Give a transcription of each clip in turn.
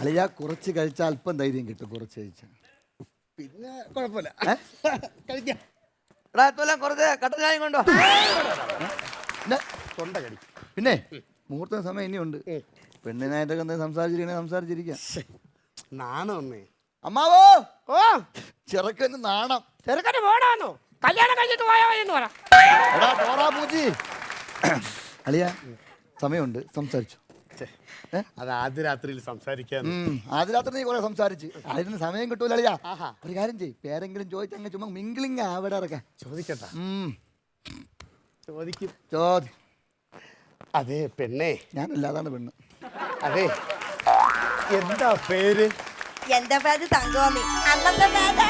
അളിയ കുറച്ച് കഴിച്ചാൽ അല്പം ധൈര്യം കിട്ടും. കുറച്ച് കഴിച്ചാൽ പിന്നെ കുഴപ്പമില്ല, കഴിക്കാം. കുറച്ച് കട്ടൻ ചായ കൊണ്ടോ. തൊണ്ട കടി. പിന്നെ മുഹൂർത്ത സമയം ഇനിയുണ്ട്. പെണ്ണിനായിട്ടൊക്കെ എന്താ സംസാരിച്ചിരിക്കാം. നാണം ഒന്നേ. അമ്മാവോ, ഓ ചെറുക്കന് നാണം. ചെറുക്കന് പോടാന്നോ? കല്യാണം കഴിഞ്ഞിട്ട് പോയാ എന്ന് പറ. എടാ ടോറാ പൂച്ചി. അളിയ സമയമുണ്ട്, സംസാരിച്ചു. അത് ആദ്യ രാത്രിയിൽ സംസാരിക്കാൻ. ആദ്യ രാത്രി നീ കുറെ സംസാരിച്ച്, അതിന് സമയം കിട്ടൂല അളിയ. ഒരു കാര്യം ചെയ്യ്, പേരെങ്കിലും ചോദിച്ചങ്ങ് ചുമ്മാ മിങ്കിളിങ് അവിടെ ഇറക്കാം. ചോദിക്കട്ടാ? ചോദിക്കും. ചോദി. അതെ പെണ്ണേ. ഞാനല്ല, അതാണ് പെണ്ണ്. അതെ, എന്താ പേര്? എന്റെ പേര് തങ്കോമി. അന്നത്തെ പേര്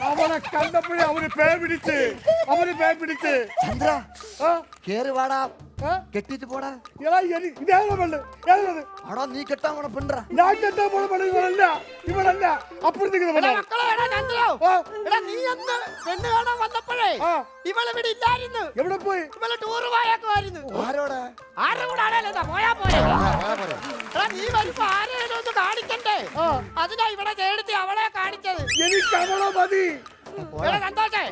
അവനെ കണ്ടപ്പോഴേ അവന് പേ പിടിച്ച്. ചന്ദ്ര കേറി വാടാ, കെട്ടിട്ട് പോടാ. അടാ നീ കെട്ടാൻ പോണ പെണ്ണ. ഞാൻ കെട്ടാൻ പോണ പെണ്ണ ഇവളല്ല, അപ്പുറത്തേക്ക് നീ എന്ന് പെണ്ണ് കാണാൻ വന്നപ്പോഴേ ഇവളിവിടെ ഇല്ലായിരുന്നു. എവിടെ പോയി? ഇവള് ടൂറ് പോയേക്കുമായിരുന്നു. ആരോടാ? ആരുടെ കൂടെ ആണേലും പോയാ പോരെ. നീ വരുമ്പോ ആരെയും ഒന്ന് കാണിക്കണ്ടേ? അതിനാ ഇവിടെ ചേർത്തി അവളെ കാണിച്ചത്. എനിക്ക് അവളെ മതി. സന്തോഷേ,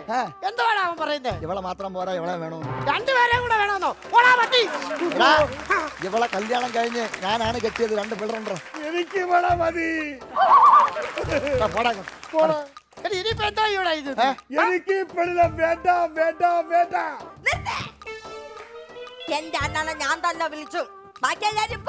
എന്തുവാണ് അവൻ പറയുന്നത്? ഇവളെ മാത്രം പോരാ, ഇവളെ വേണോ? രണ്ടുപേരെ കൂടെ വേണമെന്നോ? ഓടാ പറ്റി. ഇവളെ കല്യാണം കഴിഞ്ഞ് ഞാനാണ് കെട്ടിയത്. 2 പിള്ളേരുണ്ടോ? എനിക്ക് ഇവളെ മതി. ഇനിയിപ്പോ എന്താ ഇവിടെ ഇത്? എനിക്ക് പെണ്ണിനെ വേണ്ട. എന്റെ അണ്ണനെ ഞാൻ തന്നെ വിളിച്ചു. ബാക്കി എല്ലാരും